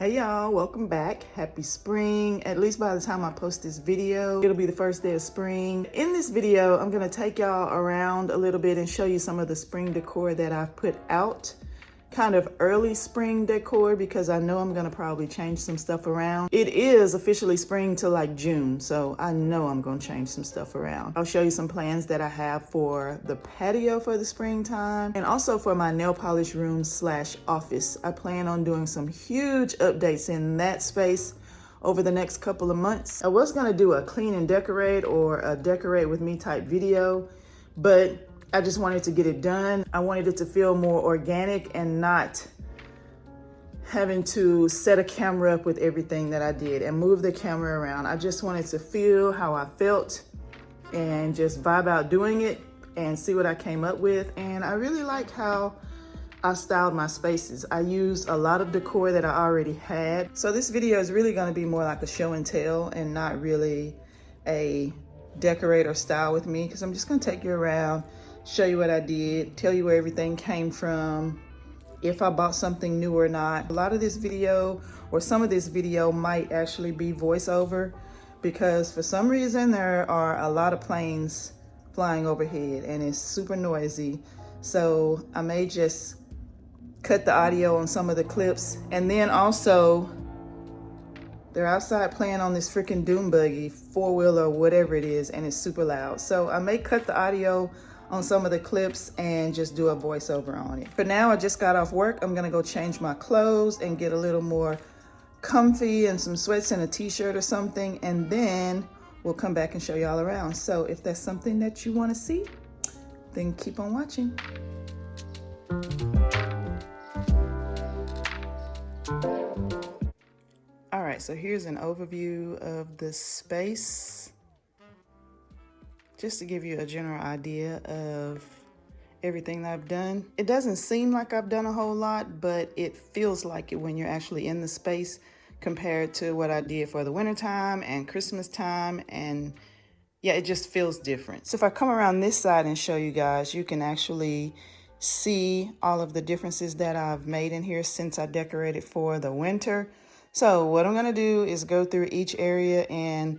Hey y'all, welcome back. Happy spring. At least by the time I post this video, it'll be the first day of spring. In this video, I'm gonna take y'all around a little bit and show you some of the spring decor that I've put out. Kind of early spring decor because I know I'm gonna probably change some stuff around. It is officially spring till like June, so I know I'm gonna change some stuff around. I'll show you some plans that I have for the patio for the springtime and also for my nail polish room / office. I plan on doing some huge updates in that space over the next couple of months. I was gonna do a clean and decorate or a decorate with me type video, but I just wanted to get it done. I wanted it to feel more organic and not having to set a camera up with everything that I did and move the camera around. I just wanted to feel how I felt and just vibe out doing it and see what I came up with. And I really like how I styled my spaces. I used a lot of decor that I already had. So this video is really gonna be more like a show and tell and not really a decorate or style with me, because I'm just gonna take you around, show you what I did, tell you where everything came from, if I bought something new or not. A lot of this video, or some of this video, might actually be voiceover because for some reason there are a lot of planes flying overhead and it's super noisy. So I may just cut the audio on some of the clips. And then also, they're outside playing on this freaking doom buggy, four-wheeler or whatever it is, and it's super loud. So I may cut the audio on some of the clips and just do a voiceover on it. For now, I just got off work. I'm gonna go change my clothes and get a little more comfy and some sweats and a t-shirt or something, and then we'll come back and show y'all around. So if that's something that you wanna see, then keep on watching. All right, so here's an overview of the space, just to give you a general idea of everything that I've done. It doesn't seem like I've done a whole lot, but it feels like it when you're actually in the space compared to what I did for the wintertime and Christmas time. And yeah, it just feels different. So if I come around this side and show you guys, you can actually see all of the differences that I've made in here since I decorated for the winter. So what I'm gonna do is go through each area and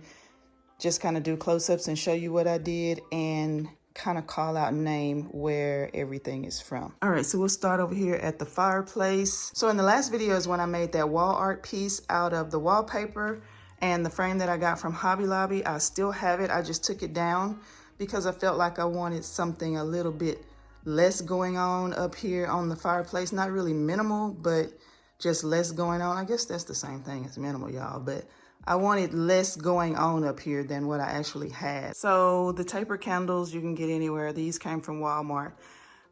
just kind of do close-ups and show you what I did and kind of call out and name where everything is from. All right, so we'll start over here at the fireplace. So in the last video is when I made that wall art piece out of the wallpaper and the frame that I got from Hobby Lobby. I still have it. I just took it down because I felt like I wanted something a little bit less going on up here on the fireplace. Not really minimal, but just less going on. I guess that's the same thing as minimal, y'all, but I wanted less going on up here than what I actually had. So the tapered candles you can get anywhere. These came from Walmart.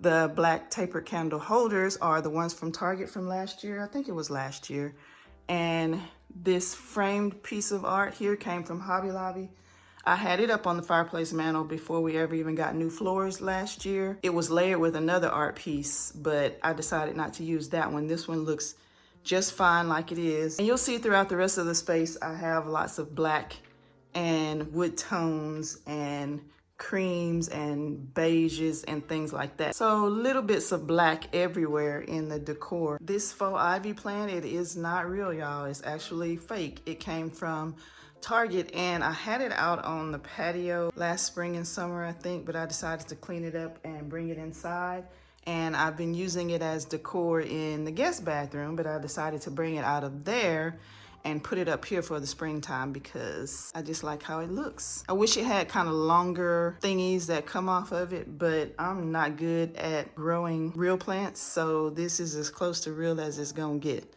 The black tapered candle holders are the ones from Target from last year. I think it was last year. And this framed piece of art here came from Hobby Lobby. I had it up on the fireplace mantle before we ever even got new floors last year. It was layered with another art piece, but I decided not to use that one. This one looks just fine like it is. And you'll see throughout the rest of the space, I have lots of black and wood tones and creams and beiges and things like that. So little bits of black everywhere in the decor. This faux ivy plant, it is not real, y'all. It's actually fake. It came from Target and I had it out on the patio last spring and summer, I think, but I decided to clean it up and bring it inside. And I've been using it as decor in the guest bathroom, but I decided to bring it out of there and put it up here for the springtime because I just like how it looks. I wish it had kind of longer thingies that come off of it, but I'm not good at growing real plants, so this is as close to real as it's gonna get.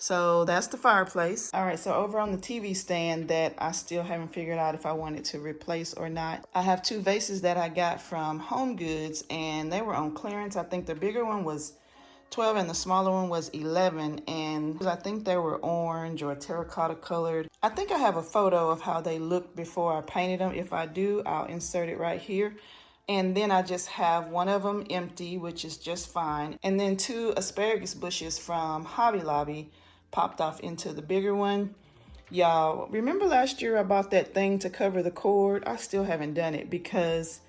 So that's the fireplace. All right, so over on the TV stand that I still haven't figured out if I wanted to replace or not, I have two vases that I got from Homegoods and they were on clearance. I think the bigger one was 12 and the smaller one was 11, and I think they were orange or terracotta colored. I think I have a photo of how they looked before I painted them. If I do, I'll insert it right here. And then I just have one of them empty, which is just fine. And then two asparagus bushes from Hobby Lobby popped off into the bigger one. Y'all, remember last year I bought that thing to cover the cord? I still haven't done it because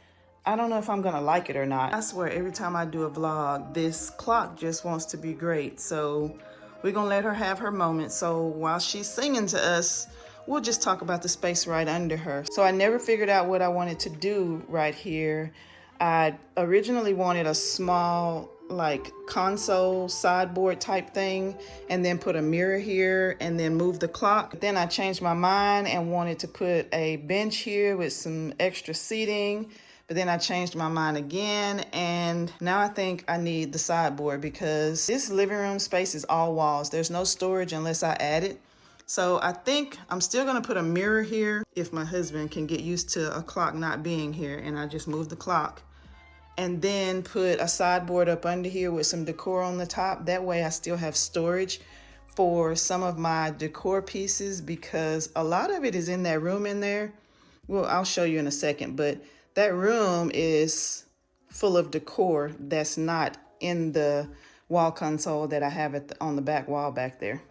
I don't know if I'm gonna like it or not. I swear every time I do a vlog, this clock just wants to be great. So we're gonna let her have her moment. So while she's singing to us, we'll just talk about the space right under her. So I never figured out what I wanted to do right here. I originally wanted a small like console sideboard type thing and then put a mirror here and then move the clock. Then I changed my mind and wanted to put a bench here with some extra seating. But then I changed my mind again, and now I think I need the sideboard because this living room space is all walls. There's no storage unless I add it. So I think I'm still gonna put a mirror here if my husband can get used to a clock not being here, and I just move the clock. And then put a sideboard up under here with some decor on the top. That way I still have storage for some of my decor pieces because a lot of it is in that room in there. Well, I'll show you in a second, but that room is full of decor that's not in the wall console that I have on the back wall back there.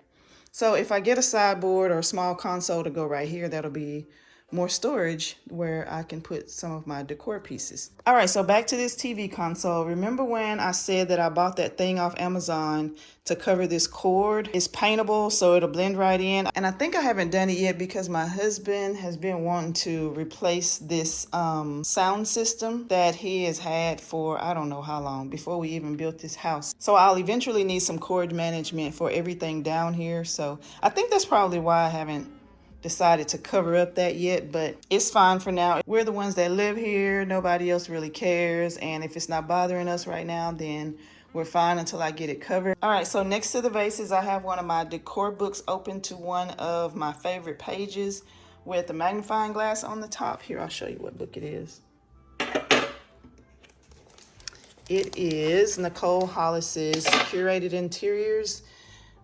So if I get a sideboard or a small console to go right here, that'll be more storage where I can put some of my decor pieces. All right, so back to this TV console. Remember when I said that I bought that thing off Amazon to cover this cord? It's paintable, so it'll blend right in. And I think I haven't done it yet because my husband has been wanting to replace this sound system that he has had for I don't know how long, before we even built this house. So I'll eventually need some cord management for everything down here. So I think that's probably why I haven't decided to cover up that yet, but it's fine for now. We're the ones that live here. Nobody else really cares. And if it's not bothering us right now, then we're fine until I get it covered. All right, so next to the vases, I have one of my decor books open to one of my favorite pages with the magnifying glass on the top. Here, I'll show you what book it is. It is Nicole Hollis's Curated Interiors.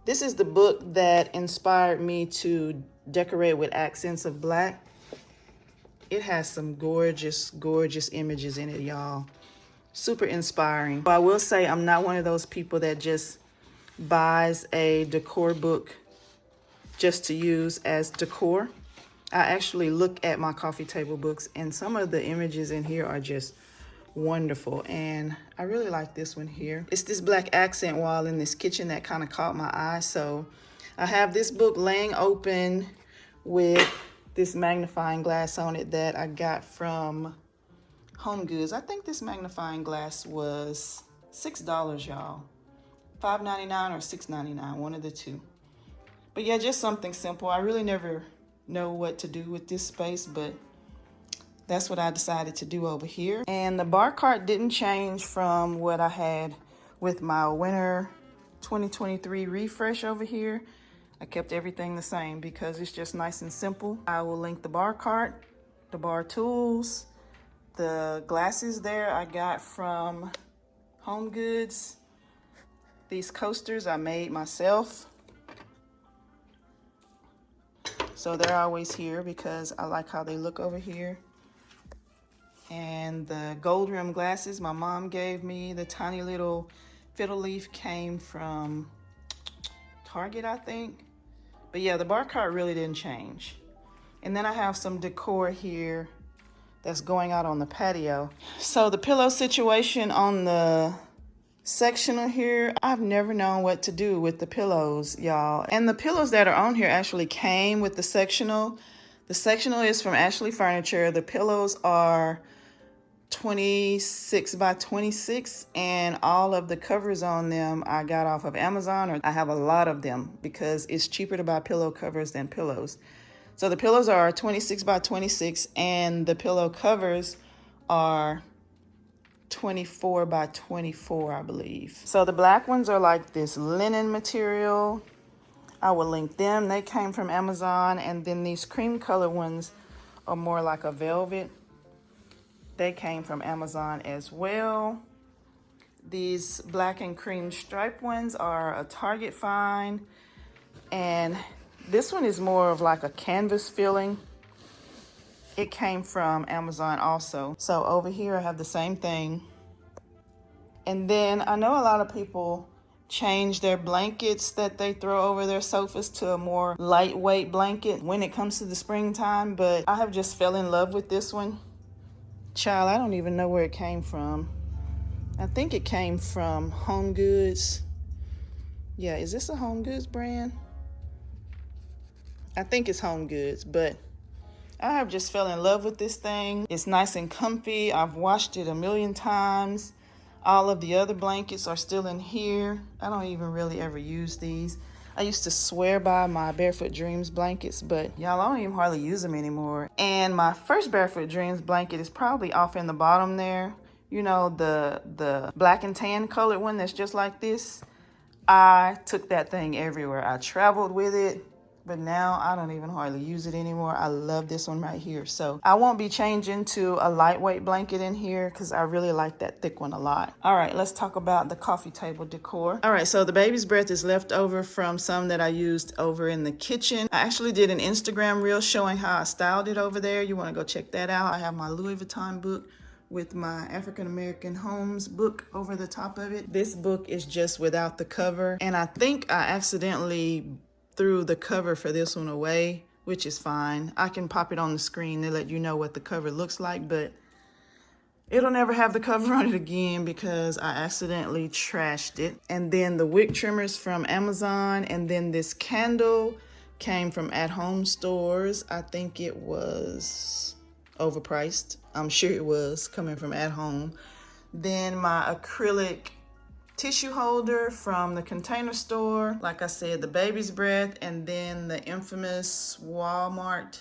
This is the book that inspired me to decorate with accents of black. It has some gorgeous, gorgeous images in it, y'all. Super inspiring. But I will say I'm not one of those people that just buys a decor book just to use as decor. I actually look at my coffee table books, and some of the images in here are just wonderful, and I really like this one here. It's this black accent wall in this kitchen that kind of caught my eye, so I have this book laying open with this magnifying glass on it that I got from HomeGoods. I think this magnifying glass was $6, y'all. $5.99 or $6.99, one of the two. But yeah, just something simple. I really never know what to do with this space, but that's what I decided to do over here. And the bar cart didn't change from what I had with my winter 2023 refresh over here. I kept everything the same because it's just nice and simple. I will link the bar cart, the bar tools, the glasses there I got from HomeGoods. These coasters I made myself. So they're always here because I like how they look over here. And the gold rim glasses my mom gave me, the tiny little fiddle leaf, came from Target, I think. But yeah, the bar cart really didn't change. And then I have some decor here that's going out on the patio. So the pillow situation on the sectional here, I've never known what to do with the pillows, y'all. And the pillows that are on here actually came with the sectional. The sectional is from Ashley Furniture. The pillows are 26 by 26, and all of the covers on them I got off of Amazon, or I have a lot of them because it's cheaper to buy pillow covers than pillows. So the pillows are 26 by 26 and the pillow covers are 24 by 24, I believe. So the black ones are like this linen material. I will link them. They came from Amazon. And then these cream color ones are more like a velvet. They came from Amazon as well. These black and cream striped ones are a Target find. And this one is more of like a canvas feeling. It came from Amazon also. So over here I have the same thing. And then I know a lot of people change their blankets that they throw over their sofas to a more lightweight blanket when it comes to the springtime, but I have just fell in love with this one. Child, I don't even know where it came from. I think it came from HomeGoods. Yeah, is this a Homegoods brand? I think it's Homegoods, but I have just fell in love with this thing. It's nice and comfy. I've washed it a million times. All of the other blankets are still in here. I don't even really ever use these. I used to swear by my Barefoot Dreams blankets, but y'all, I don't even hardly use them anymore. And my first Barefoot Dreams blanket is probably off in the bottom there. You know, the black and tan colored one that's just like this. I took that thing everywhere. I traveled with it. But now I don't even hardly use it anymore. I love this one right here. So I won't be changing to a lightweight blanket in here because I really like that thick one a lot. All right, let's talk about the coffee table decor. All right, so the baby's breath is left over from some that I used over in the kitchen. I actually did an Instagram reel showing how I styled it over there. You want to go check that out. I have my Louis Vuitton book with my African American Homes book over the top of it. This book is just without the cover. And I think I accidentally threw the cover for this one away, which is fine. I can pop it on the screen to let you know what the cover looks like, but it'll never have the cover on it again because I accidentally trashed it. And then the wick trimmers from Amazon, and then this candle came from At Home Stores. I think it was overpriced. I'm sure it was, coming from At Home. Then my acrylic tissue holder from the Container Store. Like I said, the baby's breath, and then the infamous Walmart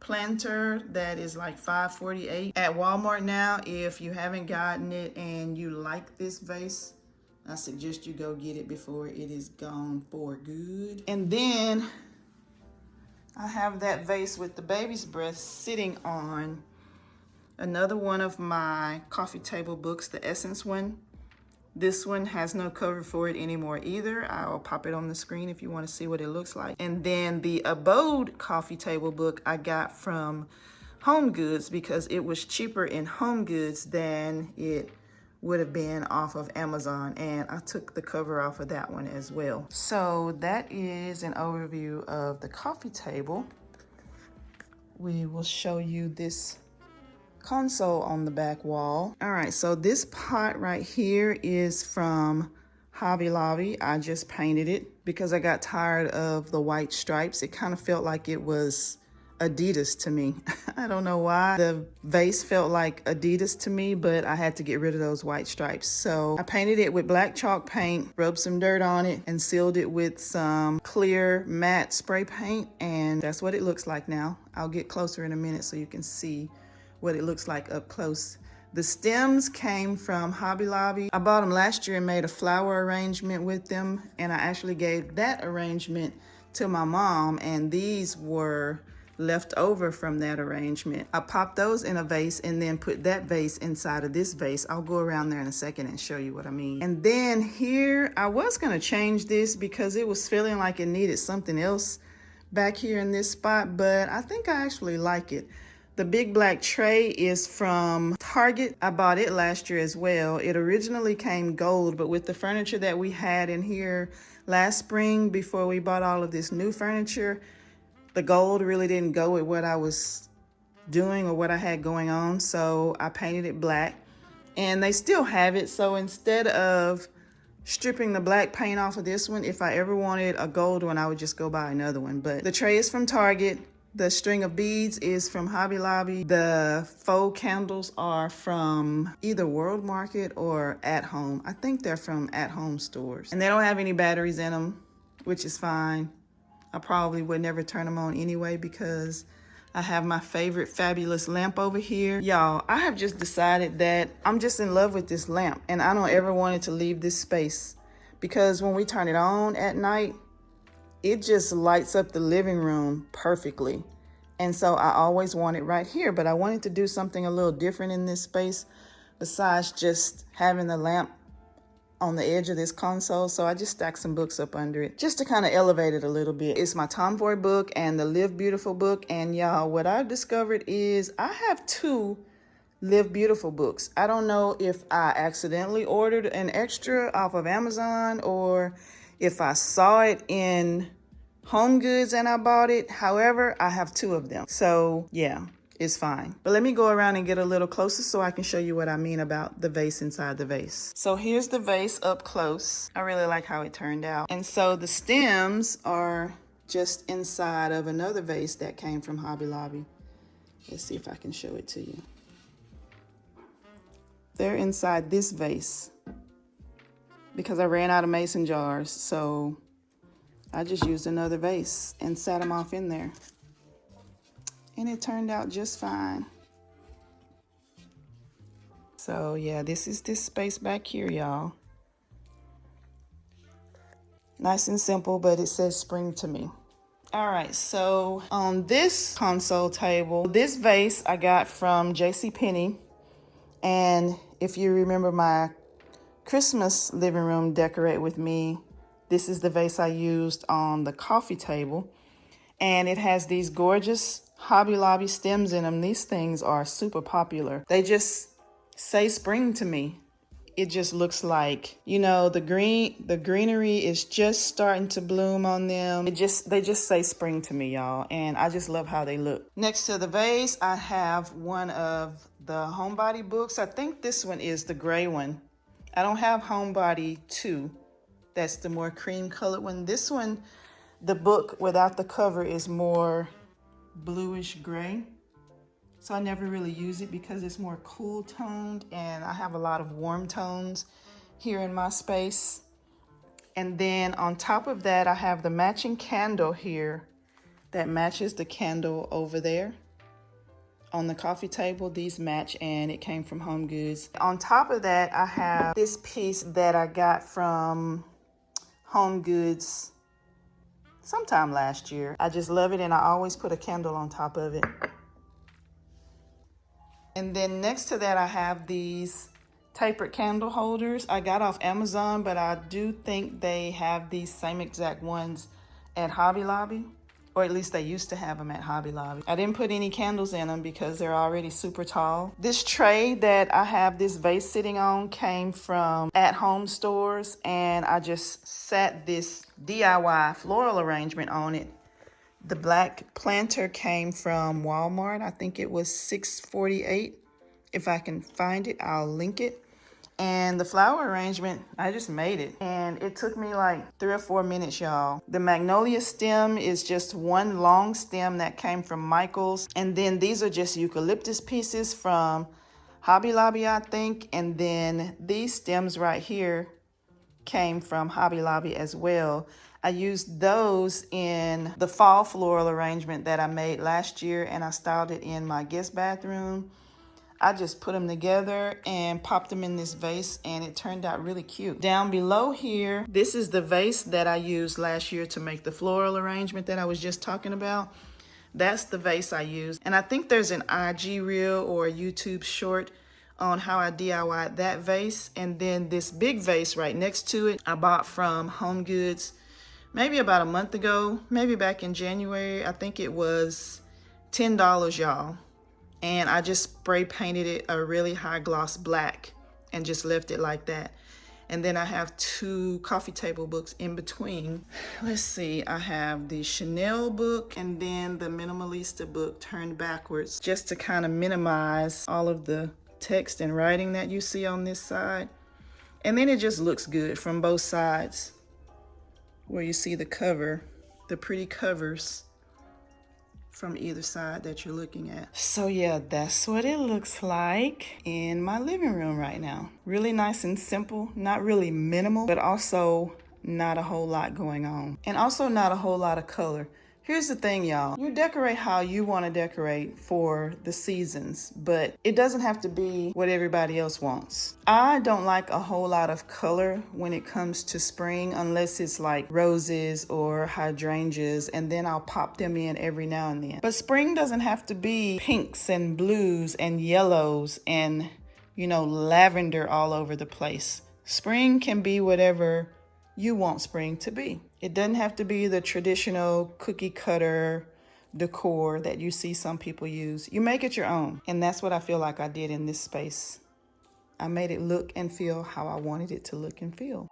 planter that is like $5.48 at Walmart now. If you haven't gotten it and you like this vase, I suggest you go get it before it is gone for good. And then I have that vase with the baby's breath sitting on another one of my coffee table books, the Essence one. This one has no cover for it anymore either. I'll pop it on the screen if you want to see what it looks like. And then the Abode coffee table book I got from Homegoods because it was cheaper in Homegoods than it would have been off of Amazon. And I took the cover off of that one as well. So that is an overview of the coffee table. We will show you this console on the back wall. All right, so this pot right here is from Hobby Lobby. I just painted it because I got tired of the white stripes. It kind of felt like it was Adidas to me. I don't know why. The vase felt like Adidas to me, but I had to get rid of those white stripes. So I painted it with black chalk paint, rubbed some dirt on it, and sealed it with some clear matte spray paint. And that's what it looks like now. I'll get closer in a minute so you can see what it looks like up close. The stems came from Hobby Lobby. I bought them last year and made a flower arrangement with them, and I actually gave that arrangement to my mom, and these were left over from that arrangement. I popped those in a vase and then put that vase inside of this vase. I'll go around there in a second and show you what I mean. And then here, I was gonna change this because it was feeling like it needed something else back here in this spot, but I think I actually like it. The big black tray is from Target. I bought it last year as well. It originally came gold, but with the furniture that we had in here last spring before we bought all of this new furniture, the gold really didn't go with what I was doing or what I had going on. So I painted it black, and they still have it. So instead of stripping the black paint off of this one, if I ever wanted a gold one, I would just go buy another one. But the tray is from Target. The string of beads is from Hobby Lobby. The faux candles are from either World Market or At Home. I think they're from At Home stores. And they don't have any batteries in them, which is fine. I probably would never turn them on anyway because I have my favorite fabulous lamp over here. Y'all, I have just decided that I'm just in love with this lamp, and I don't ever want it to leave this space because when we turn it on at night, it just lights up the living room perfectly. And so I always want it right here, but I wanted to do something a little different in this space besides just having the lamp on the edge of this console. So I just stacked some books up under it just to kind of elevate it a little bit. It's my Tomboy book and the Live Beautiful book. And y'all, what I've discovered is I have two Live Beautiful books. I don't know if I accidentally ordered an extra off of Amazon or if I saw it in Homegoods and I bought it. However, I have two of them. So yeah, is fine. But let me go around and get a little closer so I can show you what I mean about the vase inside the vase. So here's the vase up close. I really like how it turned out. And so the stems are just inside of another vase that came from Hobby Lobby. Let's see if I can show it to you. They're inside this vase because I ran out of mason jars. So I just used another vase and sat them off in there. And it turned out just fine. So yeah, this is this space back here, y'all. Nice and simple, but it says spring to me. All right, so on this console table, this vase I got from JcPenney. And if you remember my Christmas living room decorate with me, this is the vase I used on the coffee table. And it has these gorgeous Hobby Lobby stems in them. These things are super popular. They just say spring to me. It just looks like, you know, the greenery is just starting to bloom on them. They just say spring to me, y'all. And I just love how they look. Next to the vase, I have one of the Homebody books. I think this one is the gray one. I don't have Homebody 2. That's the more cream colored one. This one, the book without the cover, is more bluish gray. So I never really use it because it's more cool toned, and I have a lot of warm tones here in my space. And then on top of that, I have the matching candle here that matches the candle over there on the coffee table. These match, and it came from Homegoods. On top of that, I have this piece that I got from Homegoods sometime last year. I just love it, and I always put a candle on top of it. And then next to that, I have these tapered candle holders. I got off Amazon, but I do think they have these same exact ones at Hobby Lobby, or at least they used to have them at Hobby Lobby. I didn't put any candles in them because they're already super tall. This tray that I have this vase sitting on came from At Home stores, and I just sat this DIY floral arrangement on it. The black planter came from Walmart. I think it was $6.48. If I can find it, I'll link it. And the flower arrangement, I just made it. And it took me like 3 or 4 minutes, y'all. The magnolia stem is just one long stem that came from Michael's. And then these are just eucalyptus pieces from Hobby Lobby, I think. And then these stems right here came from Hobby Lobby as well. I used those in the fall floral arrangement that I made last year, and I styled it in my guest bathroom. I just put them together and popped them in this vase, and it turned out really cute. Down below here, this is the vase that I used last year to make the floral arrangement that I was just talking about. That's the vase I used. And I think there's an IG reel or a YouTube short on how I DIY'd that vase. And then this big vase right next to it, I bought from Homegoods maybe about a month ago, maybe back in January. I think it was $10, y'all. And I just spray painted it a really high gloss black and just left it like that. And then I have 2 coffee table books in between. Let's see, I have the Chanel book and then the Minimalista book turned backwards, just to kind of minimize all of the text and writing that you see on this side. And then it just looks good from both sides, where you see the cover, the pretty covers from either side that you're looking at. So yeah, that's what it looks like in my living room right now. Really nice and simple, not really minimal, but also not a whole lot going on. And also not a whole lot of color. Here's the thing, y'all. You decorate how you want to decorate for the seasons, but it doesn't have to be what everybody else wants. I don't like a whole lot of color when it comes to spring, unless it's like roses or hydrangeas, and then I'll pop them in every now and then. But spring doesn't have to be pinks and blues and yellows and, you know, lavender all over the place. Spring can be whatever you want spring to be. It doesn't have to be the traditional cookie cutter decor that you see some people use. You make it your own. And that's what I feel like I did in this space. I made it look and feel how I wanted it to look and feel.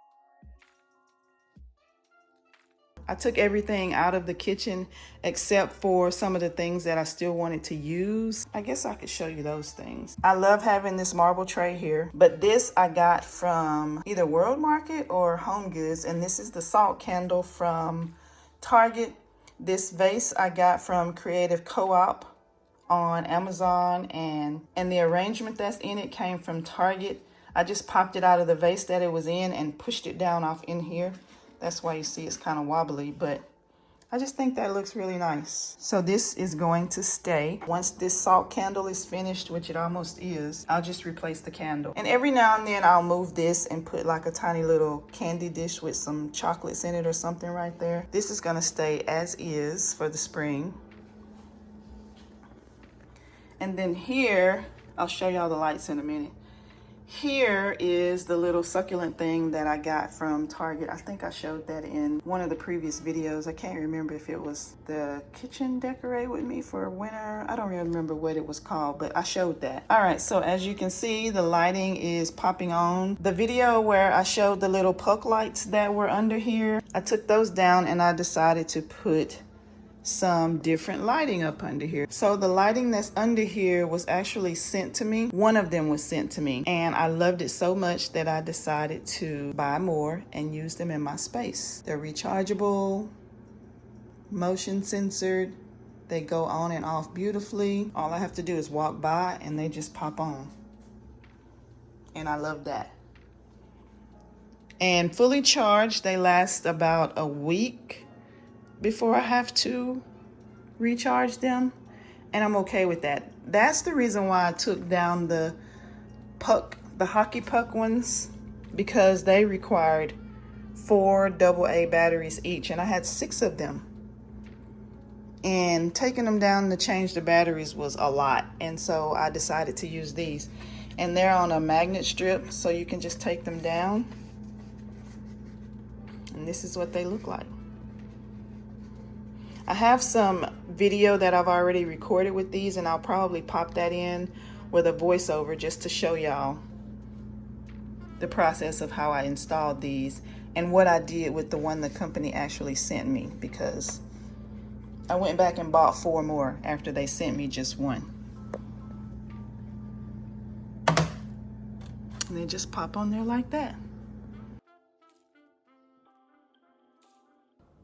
I took everything out of the kitchen except for some of the things that I still wanted to use. I guess I could show you those things. I love having this marble tray here, but this I got from either World Market or HomeGoods, and this is the salt candle from Target. This vase I got from Creative Co-op on Amazon, and the arrangement that's in it came from Target. I just popped it out of the vase that it was in and pushed it down off in here. That's why you see it's kind of wobbly, but I just think that looks really nice. So this is going to stay. Once this salt candle is finished, which it almost is, I'll just replace the candle. And every now and then I'll move this and put like a tiny little candy dish with some chocolates in it or something right there. This is gonna stay as is for the spring. And then here, I'll show y'all the lights in a minute. Here is the little succulent thing that I got from Target. I think I showed that in one of the previous videos. I can't remember if it was the kitchen decorate with me for winter. I don't really remember what it was called, but I showed that. All right, so as you can see, the lighting is popping on. The video where I showed the little puck lights that were under here, I took those down and I decided to put some different lighting up under here. So the lighting that's under here was actually sent to me. One of them was sent to me, and I loved it so much that I decided to buy more and use them in my space. They're rechargeable, motion censored. They go on and off beautifully. All I have to do is walk by and they just pop on. And I love that. And fully charged, they last about a week before I have to recharge them, and I'm okay with that. That's the reason why I took down the hockey puck ones, because they required 4 AA batteries each, and I had 6 of them. And taking them down to change the batteries was a lot, and so I decided to use these. And they're on a magnet strip, so you can just take them down. And this is what they look like. I have some video that I've already recorded with these, and I'll probably pop that in with a voiceover just to show y'all the process of how I installed these and what I did with the one the company actually sent me, because I went back and bought 4 more after they sent me just one. And they just pop on there like that.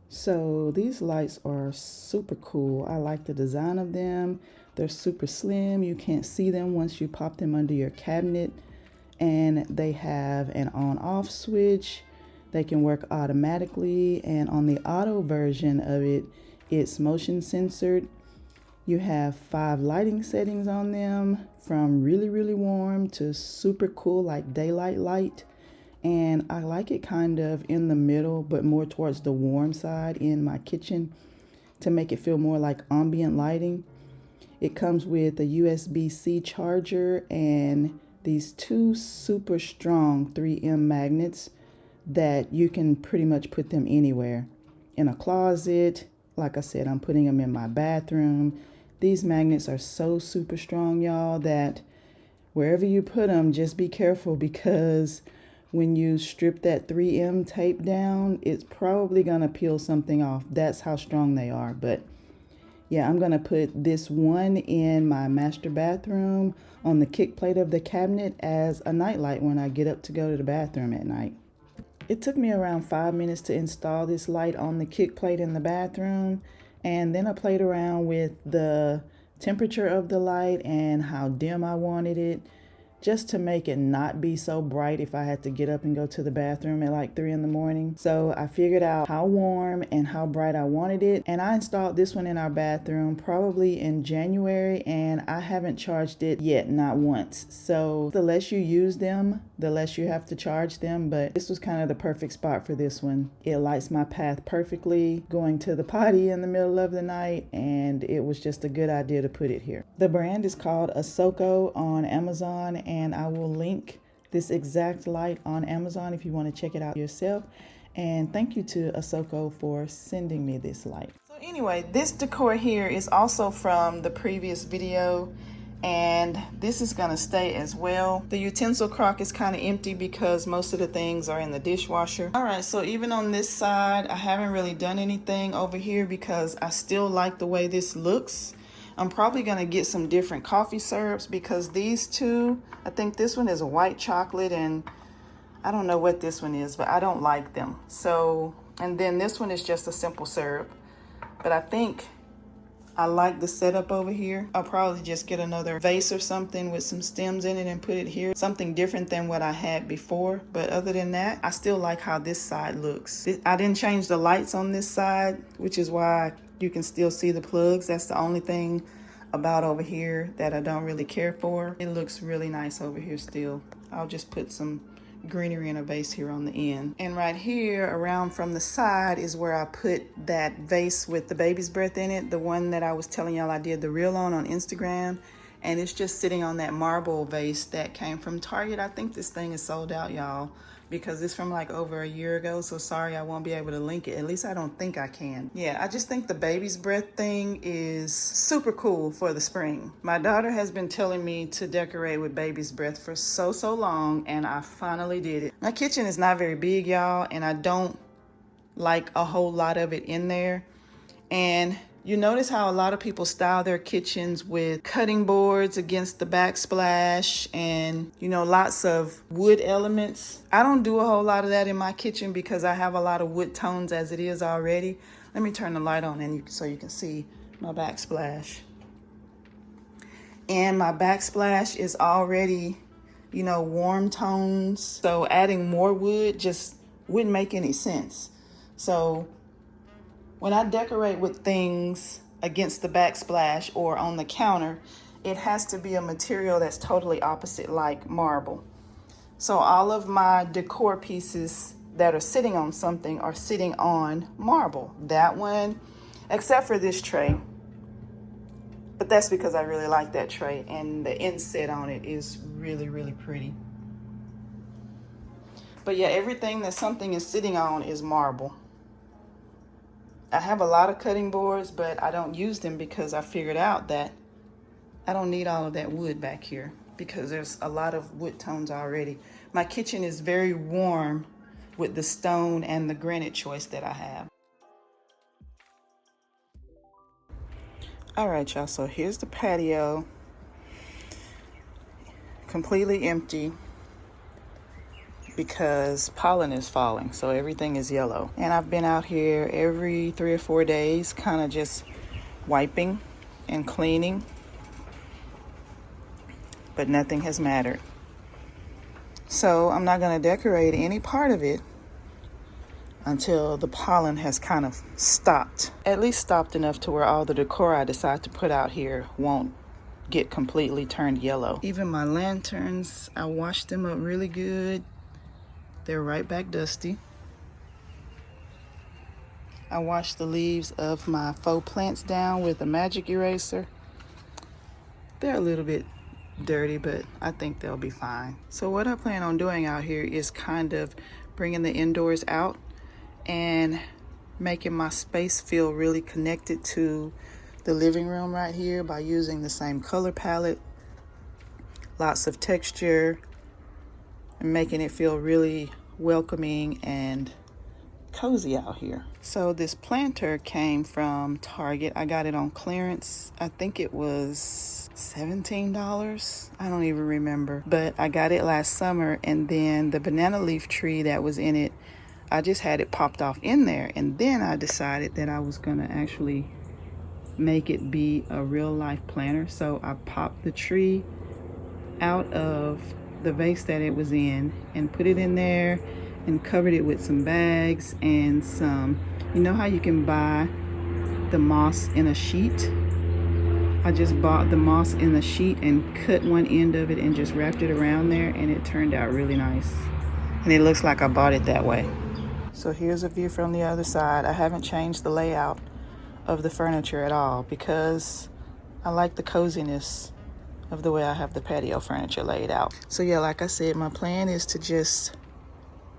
So these lights are super cool. I like the design of them. They're super slim. You can't see them once you pop them under your cabinet. And they have an on-off switch. They can work automatically. And on the auto version of it, it's motion censored. You have 5 lighting settings on them, from really, really warm to super cool, like daylight light. And I like it kind of in the middle, but more towards the warm side in my kitchen to make it feel more like ambient lighting. It comes with a USB-C charger and these 2 super strong 3M magnets that you can pretty much put them anywhere. In a closet, like I said, I'm putting them in my bathroom. These magnets are so super strong, y'all, that wherever you put them, just be careful, because when you strip that 3M tape down, it's probably gonna peel something off. That's how strong they are. But yeah, I'm gonna put this one in my master bathroom on the kick plate of the cabinet as a nightlight when I get up to go to the bathroom at night. It took me around 5 minutes to install this light on the kick plate in the bathroom, and then I played around with the temperature of the light and how dim I wanted it, just to make it not be so bright if I had to get up and go to the bathroom at like 3 in the morning. So I figured out how warm and how bright I wanted it, and I installed this one in our bathroom probably in January, and I haven't charged it yet, not once. So the less you use them, the less you have to charge them, but this was kind of the perfect spot for this one. It lights my path perfectly going to the potty in the middle of the night, and it was just a good idea to put it here. The brand is called Ahsoka on Amazon, and I will link this exact light on Amazon if you want to check it out yourself. And thank you to Ahsoka for sending me this light. So anyway, this decor here is also from the previous video, And this is gonna stay as well. The utensil crock is kind of empty because most of the things are in the dishwasher. All right, so even on this side, I haven't really done anything over here because I still like the way this looks. I'm probably gonna get some different coffee syrups because these two, I think this one is a white chocolate and I don't know what this one is, but I don't like them. So, and then this one is just a simple syrup. But I think I like the setup over here. I'll probably just get another vase or something with some stems in it and put it here. Something different than what I had before. But other than that, I still like how this side looks. I didn't change the lights on this side, which is why you can still see the plugs. That's the only thing about over here that I don't really care for. It looks really nice over here still. I'll just put some greenery in a vase here on the end. And right here around from the side is where I put that vase with the baby's breath in it, the one that I was telling y'all I did the reel on Instagram. And it's just sitting on that marble vase that came from Target. I think this thing is sold out, y'all, because it's from like over a year ago. So sorry I won't be able to link it. At least I don't think I can. Yeah, I just think the baby's breath thing is super cool for the spring. My daughter has been telling me to decorate with baby's breath for so long, and I finally did it. My kitchen is not very big, y'all, and I don't like a whole lot of it in there. And you notice how a lot of people style their kitchens with cutting boards against the backsplash and, you know, lots of wood elements. I don't do a whole lot of that in my kitchen because I have a lot of wood tones as it is already. Let me turn the light on and so you can see my backsplash. And my backsplash is already, you know, warm tones. So adding more wood just wouldn't make any sense. So when I decorate with things against the backsplash or on the counter, it has to be a material that's totally opposite, like marble. So all of my decor pieces that are sitting on something are sitting on marble. That one, except for this tray. But that's because I really like that tray, and the inset on it is really, really pretty. But yeah, everything that something is sitting on is marble. I have a lot of cutting boards, but I don't use them because I figured out that I don't need all of that wood back here because there's a lot of wood tones already. My kitchen is very warm with the stone and the granite choice that I have. All right, y'all, so here's the patio. Completely empty because pollen is falling, so everything is yellow. And I've been out here every 3 or 4 days, kind of just wiping and cleaning, but nothing has mattered. So I'm not going to decorate any part of it until the pollen has kind of stopped, at least stopped enough to where all the decor I decide to put out here won't get completely turned yellow. Even my lanterns, I washed them up really good. They're right back dusty. I washed the leaves of my faux plants down with a magic eraser. They're a little bit dirty, but I think they'll be fine. So what I plan on doing out here is kind of bringing the indoors out and making my space feel really connected to the living room right here by using the same color palette, lots of texture, and making it feel really welcoming and cozy out here. So this planter came from Target. I got it on clearance. I think it was $17. I don't even remember, but I got it last summer, and then the banana leaf tree that was in it, I just had it popped off in there, and then I decided that I was gonna actually make it be a real life planter. So I popped the tree out of the vase that it was in and put it in there and covered it with some bags and some, you know how you can buy the moss in a sheet? I just bought the moss in a sheet and cut one end of it and just wrapped it around there, and it turned out really nice. And it looks like I bought it that way. So here's a view from the other side. I haven't changed the layout of the furniture at all because I like the coziness of the way I have the patio furniture laid out. So yeah, like I said, my plan is to just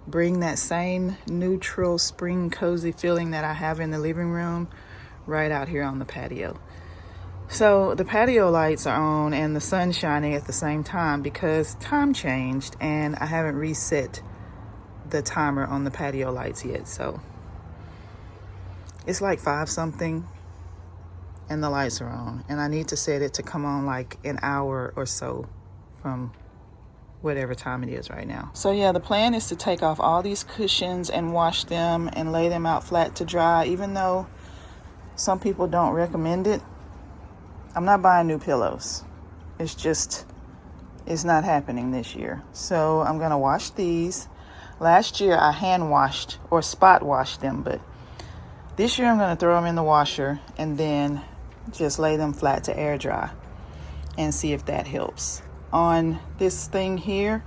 bring that same neutral spring cozy feeling that I have in the living room right out here on the patio. So the patio lights are on and the sun shining at the same time because time changed and I haven't reset the timer on the patio lights yet. So it's like 5 something and the lights are on, and I need to set it to come on like an hour or so from whatever time it is right now. So yeah, the plan is to take off all these cushions and wash them and lay them out flat to dry, even though some people don't recommend it. I'm not buying new pillows. It's not happening this year. So I'm gonna wash these. Last year I hand washed or spot washed them, but this year I'm gonna throw them in the washer and then just lay them flat to air dry and see if that helps. On this thing here,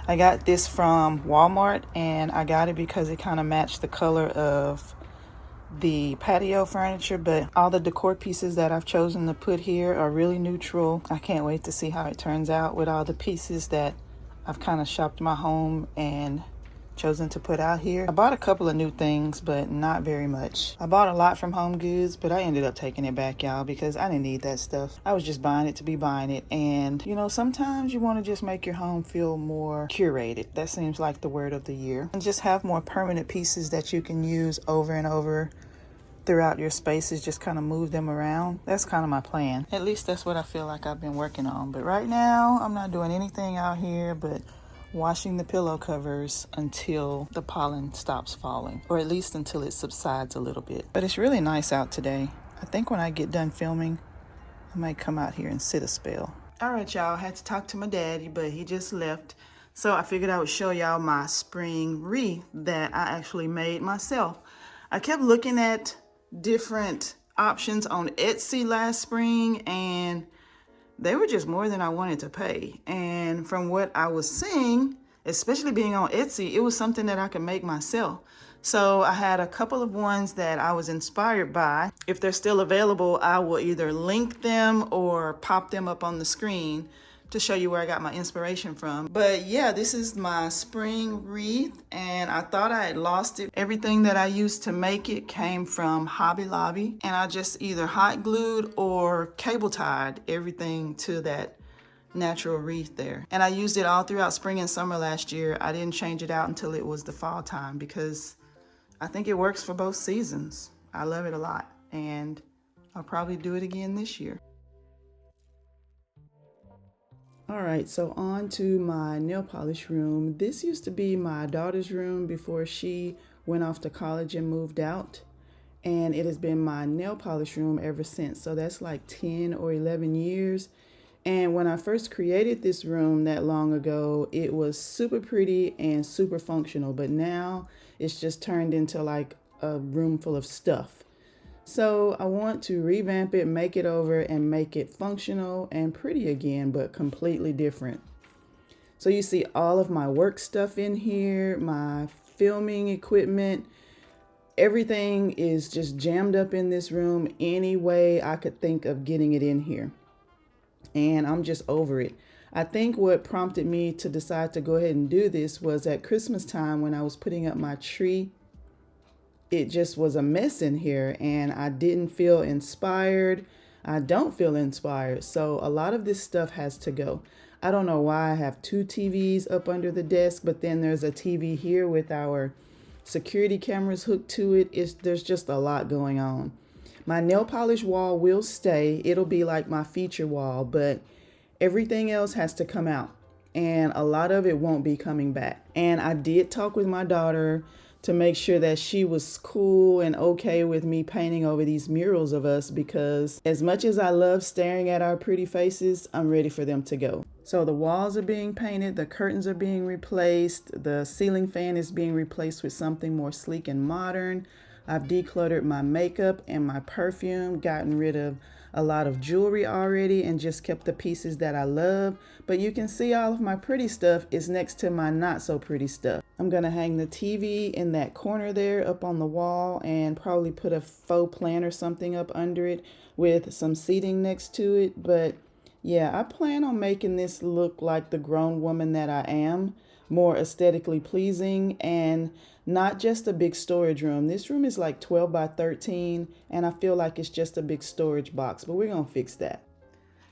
I got this from Walmart, and I got it because it kind of matched the color of the patio furniture, but all the decor pieces that I've chosen to put here are really neutral. I can't wait to see how it turns out with all the pieces that I've kind of shopped my home and chosen to put out here. I bought a couple of new things, but not very much. I bought a lot from Homegoods, but I ended up taking it back, y'all, because I didn't need that stuff. I was just buying it to be buying it. And you know, sometimes you want to just make your home feel more curated. That seems like the word of the year. And just have more permanent pieces that you can use over and over throughout your spaces, just kind of move them around. That's kind of my plan. At least that's what I feel like I've been working on. But right now, I'm not doing anything out here but washing the pillow covers until the pollen stops falling, or at least until it subsides a little bit. But it's really nice out today. I think when I get done filming, I might come out here and sit a spell. All right, y'all, I had to talk to my daddy, but he just left. So I figured I would show y'all my spring wreath that I actually made myself. I kept looking at different options on Etsy last spring, and they were just more than I wanted to pay. And from what I was seeing, especially being on Etsy, it was something that I could make myself. So I had a couple of ones that I was inspired by. If they're still available, I will either link them or pop them up on the screen to show you where I got my inspiration from. But yeah, this is my spring wreath, and I thought I had lost it. Everything that I used to make it came from Hobby Lobby, and I just either hot glued or cable tied everything to that natural wreath there. And I used it all throughout spring and summer last year. I didn't change it out until it was the fall time because I think it works for both seasons. I love it a lot, and I'll probably do it again this year. All right, so on to my nail polish room. This used to be my daughter's room before she went off to college and moved out. And it has been my nail polish room ever since. So that's like 10 or 11 years. And when I first created this room that long ago, it was super pretty and super functional. But now it's just turned into like a room full of stuff. So I want to revamp it, make it over, and make it functional and pretty again, but completely different. So you see all of my work stuff in here, my filming equipment, everything is just jammed up in this room any way I could think of getting it in here. And I'm just over it. I think what prompted me to decide to go ahead and do this was at Christmas time when I was putting up my tree. It just was a mess in here and I didn't feel inspired. I don't feel inspired. So a lot of this stuff has to go. I don't know why I have 2 TVs up under the desk, but then there's a TV here with our security cameras hooked to it. There's just a lot going on. My nail polish wall will stay. It'll be like my feature wall, but everything else has to come out. And a lot of it won't be coming back. And I did talk with my daughter to make sure that she was cool and okay with me painting over these murals of us, because as much as I love staring at our pretty faces, I'm ready for them to go. So the walls are being painted, the curtains are being replaced, the ceiling fan is being replaced with something more sleek and modern. I've decluttered my makeup and my perfume, gotten rid of a lot of jewelry already and just kept the pieces that I love. But you can see all of my pretty stuff is next to my not so pretty stuff. I'm gonna hang the TV in that corner there up on the wall and probably put a faux plant or something up under it with some seating next to it. But yeah, I plan on making this look like the grown woman that I am. more aesthetically pleasing and not just a big storage room. This room is like 12 by 13 and I feel like it's just a big storage box, but we're gonna fix that.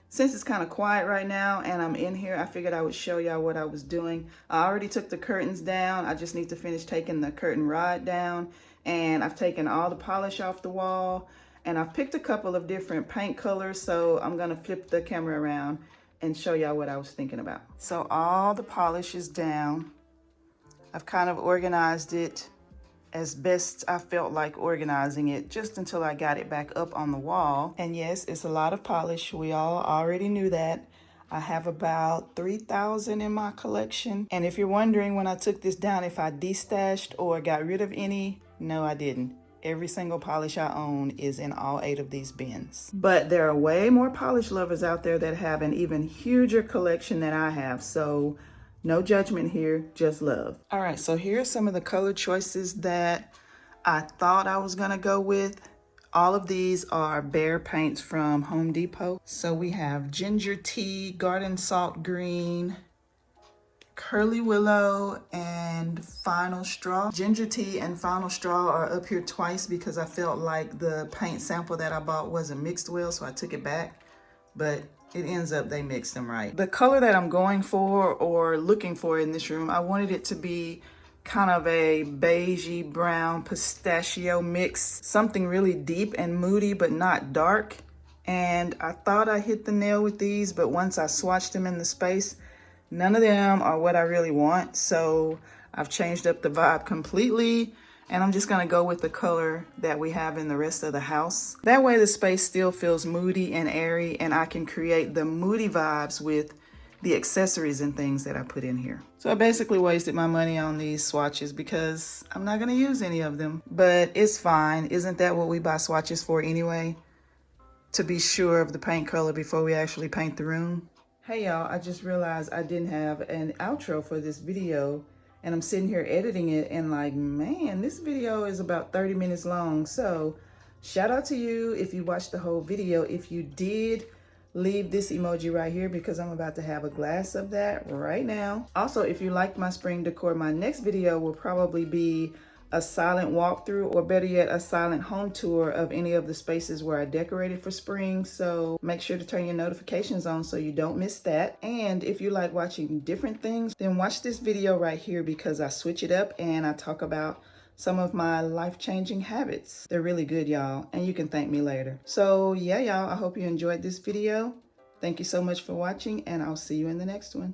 Since it's kind of quiet right now and I'm in here, I figured I would show y'all what I was doing. I already took the curtains down. I just need to finish taking the curtain rod down, and I've taken all the polish off the wall, and I've picked a couple of different paint colors, so I'm gonna flip the camera around and show y'all what I was thinking about. So all the polish is down. I've kind of organized it as best I felt like organizing it, just until I got it back up on the wall. And yes, it's a lot of polish. We all already knew that. I have about 3,000 in my collection. And if you're wondering when I took this down if I destashed or got rid of any, no, I didn't. Every single polish I own is in all 8 of these bins. But there are way more polish lovers out there that have an even huger collection than I have. So no judgment here, just love. All right, so here are some of the color choices that I thought I was gonna go with. All of these are Behr paints from Home Depot. So we have Ginger Tea, Garden Salt Green, Curly Willow, and Final Straw. Ginger Tea and Final Straw are up here twice because I felt like the paint sample that I bought wasn't mixed well, so I took it back. But it ends up they mixed them right. The color that I'm going for or looking for in this room, I wanted it to be kind of a beigey brown pistachio mix, something really deep and moody but not dark. And I thought I hit the nail with these, but once I swatched them in the space, none of them are what I really want. So I've changed up the vibe completely, and I'm just gonna go with the color that we have in the rest of the house. That way the space still feels moody and airy, and I can create the moody vibes with the accessories and things that I put in here. So I basically wasted my money on these swatches because I'm not gonna use any of them, but it's fine. Isn't that what we buy swatches for anyway? To be sure of the paint color before we actually paint the room. Hey y'all, I just realized I didn't have an outro for this video, and I'm sitting here editing it and like, man, this video is about 30 minutes long. So shout out to you if you watched the whole video. If you did, leave this emoji right here because I'm about to have a glass of that right now. Also, if you liked my spring decor, my next video will probably be a silent walkthrough, or better yet, a silent home tour of any of the spaces where I decorated for spring. So make sure to turn your notifications on so you don't miss that. And if you like watching different things, then watch this video right here because I switch it up and I talk about some of my life-changing habits. They're really good, y'all, and you can thank me later. So yeah, y'all, I hope you enjoyed this video. Thank you so much for watching, and I'll see you in the next one.